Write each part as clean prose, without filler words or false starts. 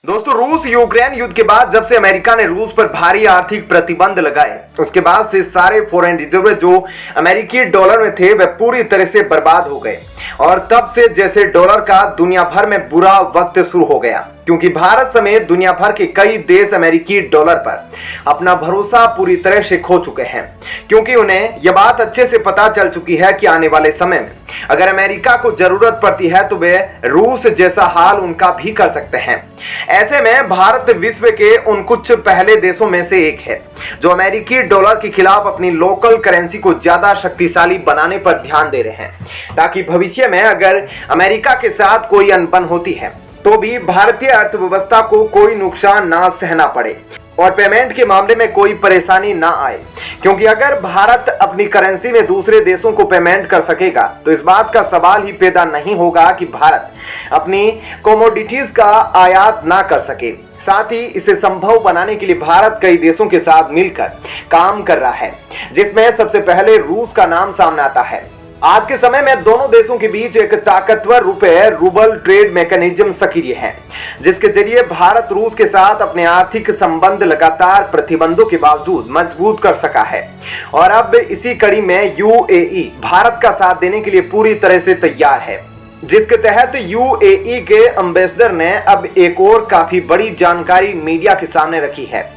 दोस्तों, रूस यूक्रेन युद्ध के बाद जब से अमेरिका ने रूस पर भारी आर्थिक प्रतिबंध लगाए, उसके बाद से सारे फॉरेन रिजर्व जो अमेरिकी डॉलर में थे वह पूरी तरह से बर्बाद हो गए। और तब से जैसे डॉलर का दुनिया भर में बुरा वक्त शुरू हो गया, क्योंकि भारत समेत दुनिया भर के कई देश अमेरिकी डॉलर पर अपना भरोसा पूरी तरह से खो चुके हैं, क्योंकि उन्हें यह बात अच्छे से पता चल चुकी है कि आने वाले समय में अगर अमेरिका को जरूरत पड़ती है तो वे रूस जैसा हाल उनका भी कर सकते हैं। ऐसे में भारत विश्व के उन कुछ पहले देशों में से एक है जो अमेरिकी डॉलर के खिलाफ अपनी लोकल करेंसी को ज्यादा शक्तिशाली बनाने पर ध्यान दे रहे हैं, ताकि भविष्य में अगर अमेरिका के साथ कोई अनबन होती है तो भी भारतीय अर्थव्यवस्था को कोई नुकसान ना सहना पड़े और पेमेंट के मामले में कोई परेशानी ना आए। क्योंकि अगर भारत अपनी करेंसी में दूसरे देशों को पेमेंट कर सकेगा तो इस बात का सवाल ही पैदा नहीं होगा कि भारत अपनी कमोडिटीज का आयात ना कर सके। साथ ही इसे संभव बनाने के लिए भारत कई देशों के साथ मिलकर काम कर रहा है, जिसमें सबसे पहले रूस का नाम सामने आता है। आज के समय में दोनों देशों के बीच एक ताकतवर रुपए रूबल ट्रेड मैकेनिज्म सक्रिय है, जिसके जरिए भारत रूस के साथ अपने आर्थिक संबंध लगातार प्रतिबंधों के बावजूद मजबूत कर सका है। और अब इसी कड़ी में यूएई भारत का साथ देने के लिए पूरी तरह से तैयार है, जिसके तहत यूएई के एम्बेसडर ने अब एक और काफी बड़ी जानकारी मीडिया के सामने रखी है,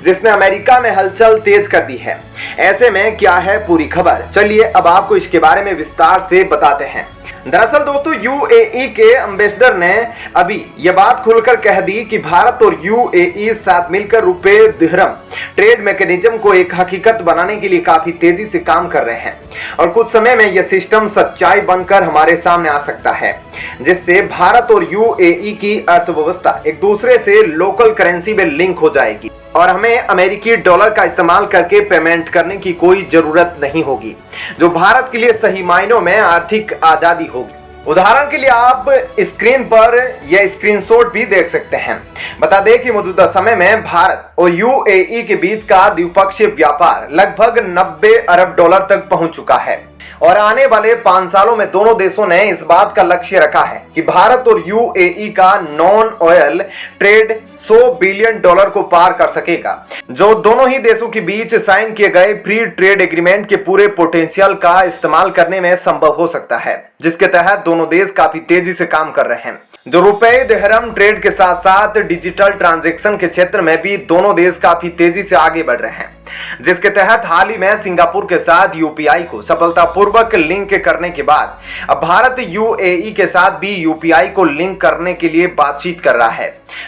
जिसने अमेरिका में हलचल तेज कर दी है। ऐसे में क्या है पूरी खबर, चलिए अब आपको इसके बारे में विस्तार से बताते हैं। दरअसल दोस्तों, यूएई के एम्बेसडर ने अभी यह बात खुलकर कह दी कि भारत और यूएई साथ मिलकर रुपए दिरहम ट्रेड मैकेनिज्म को एक हकीकत बनाने के लिए काफी तेजी से काम कर रहे हैं और कुछ समय में यह सिस्टम सच्चाई बनकर हमारे सामने आ सकता है, जिससे भारत और यूएई की अर्थव्यवस्था एक दूसरे से लोकल करेंसी में लिंक हो जाएगी और हमें अमेरिकी डॉलर का इस्तेमाल करके पेमेंट करने की कोई जरूरत नहीं होगी, जो भारत के लिए सही मायनों में आर्थिक आजादी होगी। उदाहरण के लिए आप स्क्रीन पर यह स्क्रीनशॉट भी देख सकते हैं। बता दें कि मौजूदा समय में भारत और यूएई के बीच का द्विपक्षीय व्यापार लगभग 90 अरब डॉलर तक पहुंच चुका है और आने वाले 5 सालों में दोनों देशों ने इस बात का लक्ष्य रखा है कि भारत और यूएई का non oil trade 100 billion dollar को पार कर सकेगा, जो दोनों ही देशों के बीच साइन किए गए फ्री ट्रेड एग्रीमेंट के पूरे पोटेंशियल का इस्तेमाल करने में संभव हो सकता है, जिसके तहत दोनों देश काफी तेजी से काम कर रहे हैं। जो रुपए दिरहम ट्रेड के साथ साथ डिजिटल ट्रांजैक्शन के क्षेत्र में भी दोनों देश काफी तेजी से आगे बढ़ रहे हैं, जिसके तहत हाल ही में सिंगापुर के साथ यूपीआई को सफलतापूर्वक लिंक करने के बाद अब भारत यूएई के साथ भी यूपीआई को लिंक करने के लिए बातचीत कर रहा है,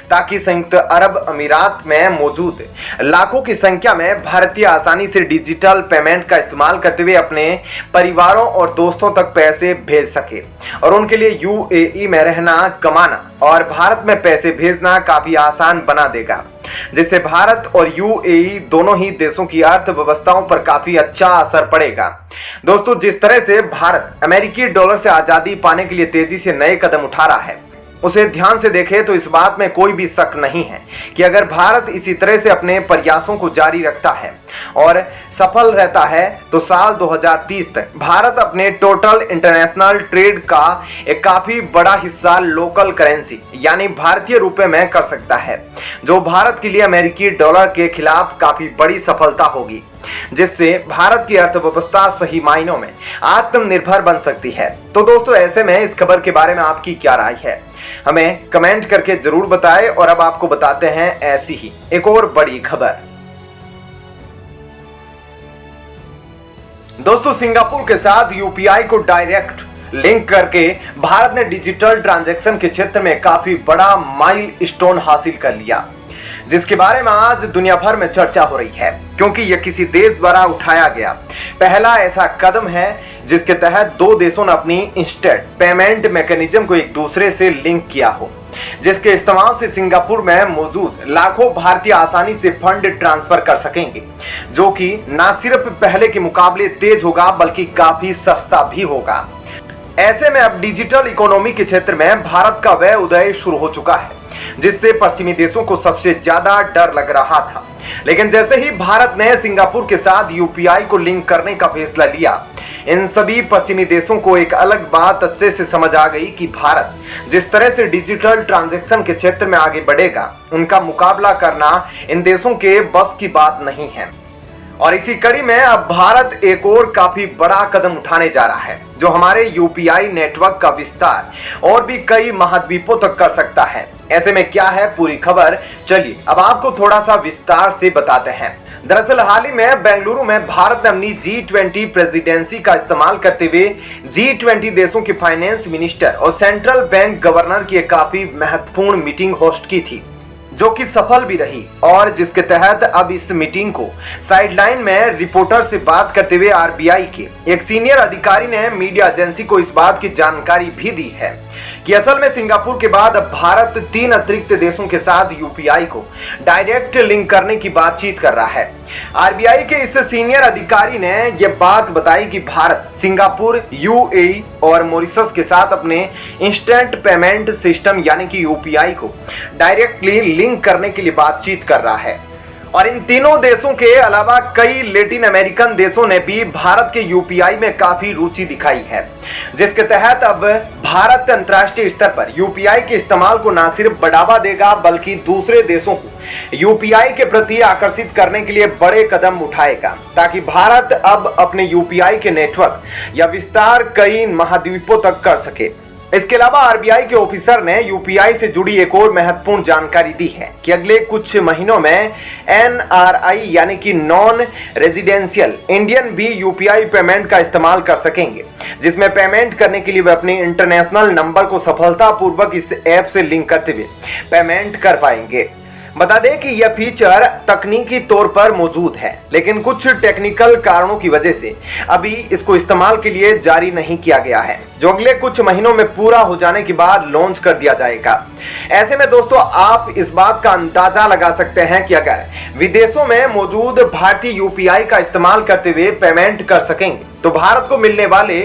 ताकि संयुक्त अरब अमीरात में मौजूद लाखों की संख्या में भारतीय आसानी से डिजिटल पेमेंट का इस्तेमाल करते हुए अपने परिवारों और दोस्तों तक पैसे भेज सके और उनके लिए यूएई में रहना, कमाना और भारत में पैसे भेजना काफी आसान बना देगा, जिससे भारत और यूएई दोनों ही देशों की अर्थव्यवस्थाओं पर काफी अच्छा असर पड़ेगा। दोस्तों, जिस तरह से भारत अमेरिकी डॉलर से आजादी पाने के लिए तेजी से नए कदम उठा रहा है, उसे ध्यान से देखें तो इस बात में कोई भी शक नहीं है कि अगर भारत इसी तरह से अपने प्रयासों को जारी रखता है और सफल रहता है तो साल 2030 तक भारत अपने टोटल इंटरनेशनल ट्रेड का एक काफी बड़ा हिस्सा लोकल करेंसी यानी भारतीय रुपए में कर सकता है, जो भारत के लिए अमेरिकी डॉलर के खिलाफ काफी बड़ी सफलता होगी, जिससे भारत की अर्थव्यवस्था सही मायनों में आत्मनिर्भर बन सकती है। तो दोस्तों, ऐसे में इस खबर के बारे में आपकी क्या राय है, हमें कमेंट करके जरूर बताएं। और अब आपको बताते हैं ऐसी ही एक और बड़ी खबर। दोस्तों, सिंगापुर के साथ यूपीआई को डायरेक्ट लिंक करके भारत ने डिजिटल ट्रांजैक्शन के क्षेत्र में काफी बड़ा माइलस्टोन हासिल कर लिया, जिसके बारे में आज दुनिया भर में चर्चा हो रही है, क्योंकि यह किसी देश द्वारा उठाया गया पहला ऐसा कदम है जिसके तहत दो देशों ने अपनी इंस्टेंट पेमेंट मैकेनिज्म को एक दूसरे से लिंक किया हो, जिसके इस्तेमाल से सिंगापुर में मौजूद लाखों भारतीय आसानी से फंड ट्रांसफर कर सकेंगे, जो कि न सिर्फ पहले के मुकाबले तेज होगा बल्कि काफी सस्ता भी होगा। ऐसे में अब डिजिटल इकोनॉमी के क्षेत्र में भारत का वह उदय शुरू हो चुका है जिससे पश्चिमी देशों को सबसे ज्यादा डर लग रहा था, लेकिन जैसे ही भारत ने सिंगापुर के साथ यूपीआई को लिंक करने का फैसला लिया, इन सभी पश्चिमी देशों को एक अलग बात अच्छे से समझ आ गई कि भारत जिस तरह से डिजिटल ट्रांजैक्शन के क्षेत्र में आगे बढ़ेगा, उनका मुकाबला करना इन देशों के बस की बात नहीं है। और इसी कड़ी में अब भारत एक और काफी बड़ा कदम उठाने जा रहा है, जो हमारे यूपीआई नेटवर्क का विस्तार और भी कई महाद्वीपों तक कर सकता है। ऐसे में क्या है पूरी खबर, चलिए अब आपको थोड़ा सा विस्तार से बताते हैं। दरअसल हाल ही में बेंगलुरु में भारत ने अपनी G20 प्रेसिडेंसी का इस्तेमाल करते हुए G20 देशों के फाइनेंस मिनिस्टर और सेंट्रल बैंक गवर्नर की एक काफी महत्वपूर्ण मीटिंग होस्ट की थी, जो कि सफल भी रही, और जिसके तहत अब इस मीटिंग को साइडलाइन में रिपोर्टर से बात करते हुए आरबीआई के एक सीनियर अधिकारी ने मीडिया एजेंसी को इस बात की जानकारी भी दी है कि असल में सिंगापुर के बाद अब भारत 3 अतिरिक्त देशों के साथ यूपीआई को डायरेक्ट लिंक करने की बातचीत कर रहा है। आरबीआई के इस सीनियर अधिकारी ने यह बात बताई कि भारत सिंगापुर, यूएई और मॉरिशस के साथ अपने इंस्टेंट पेमेंट सिस्टम यानी कि यूपीआई को डायरेक्टली लिंक करने के लिए बातचीत कर रहा है। और इन तीनों देशों के अलावा कई लैटिन अमेरिकन देशों ने भी भारत के यूपीआई में काफी रुचि दिखाई है, जिसके तहत अब भारत अंतर्राष्ट्रीय स्तर पर यूपीआई के इस्तेमाल को न सिर्फ बढ़ावा देगा, बल्कि दूसरे देशों को यूपीआई के प्रति आकर्षित करने के लिए बड़े कदम उठाएगा, ताकि भारत अब अपने यूपीआई के नेटवर्क या विस्तार कई महाद्वीपों तक कर सके। इसके अलावा आरबीआई के ऑफिसर ने यूपीआई से जुड़ी एक और महत्वपूर्ण जानकारी दी है कि अगले कुछ महीनों में एनआरआई यानी कि नॉन रेजिडेंशियल इंडियन भी यूपीआई पेमेंट का इस्तेमाल कर सकेंगे, जिसमें पेमेंट करने के लिए वे अपने इंटरनेशनल नंबर को सफलतापूर्वक इस ऐप से लिंक करते हुए पेमेंट कर पाएंगे। बता दें कि यह फीचर तकनीकी तौर पर मौजूद है, लेकिन कुछ टेक्निकल कारणों की वजह से अभी इसको इस्तेमाल के लिए जारी नहीं किया गया है, जो अगले कुछ महीनों में पूरा हो जाने के बाद लॉन्च कर दिया जाएगा। ऐसे में दोस्तों आप इस बात का अंदाजा लगा सकते हैं कि अगर विदेशों में मौजूद भारतीय यूपीआई का इस्तेमाल करते हुए पेमेंट कर सकेंगे, तो भारत को मिलने वाले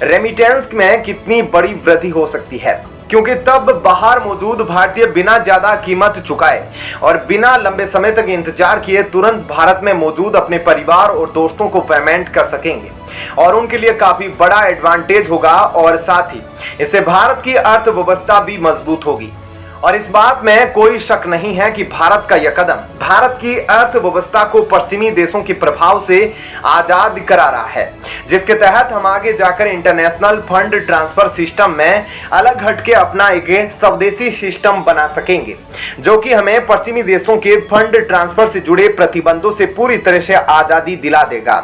रेमिटेंस में कितनी बड़ी वृद्धि हो सकती है, क्योंकि तब बाहर मौजूद भारतीय बिना ज्यादा कीमत चुकाए और बिना लंबे समय तक इंतजार किए तुरंत भारत में मौजूद अपने परिवार और दोस्तों को पेमेंट कर सकेंगे, और उनके लिए काफी बड़ा एडवांटेज होगा, और साथ ही इससे भारत की अर्थव्यवस्था भी मजबूत होगी। और इस बात में कोई शक नहीं है कि भारत का यह कदम भारत की अर्थव्यवस्था को पश्चिमी देशों के प्रभाव से आजाद करा रहा है, जिसके तहत हम आगे जाकर इंटरनेशनल फंड ट्रांसफर सिस्टम में अलग हटके अपना एक स्वदेशी सिस्टम बना सकेंगे, जो कि हमें पश्चिमी देशों के फंड ट्रांसफर से जुड़े प्रतिबंधों से पूरी तरह से आजादी दिला देगा,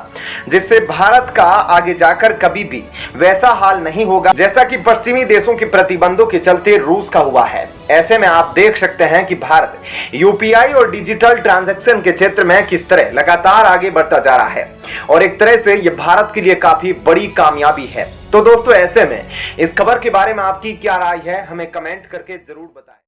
जिससे भारत का आगे जाकर कभी भी वैसा हाल नहीं होगा जैसा कि पश्चिमी देशों के प्रतिबंधों के चलते रूस का हुआ है। ऐसे में आप देख सकते हैं कि भारत यूपीआई और डिजिटल ट्रांजैक्शन के क्षेत्र में किस तरह लगातार आगे बढ़ता जा रहा है, और एक तरह से यह भारत के लिए काफी बड़ी कामयाबी है। तो दोस्तों ऐसे में इस खबर के बारे में आपकी क्या राय है, हमें कमेंट करके जरूर बताएं।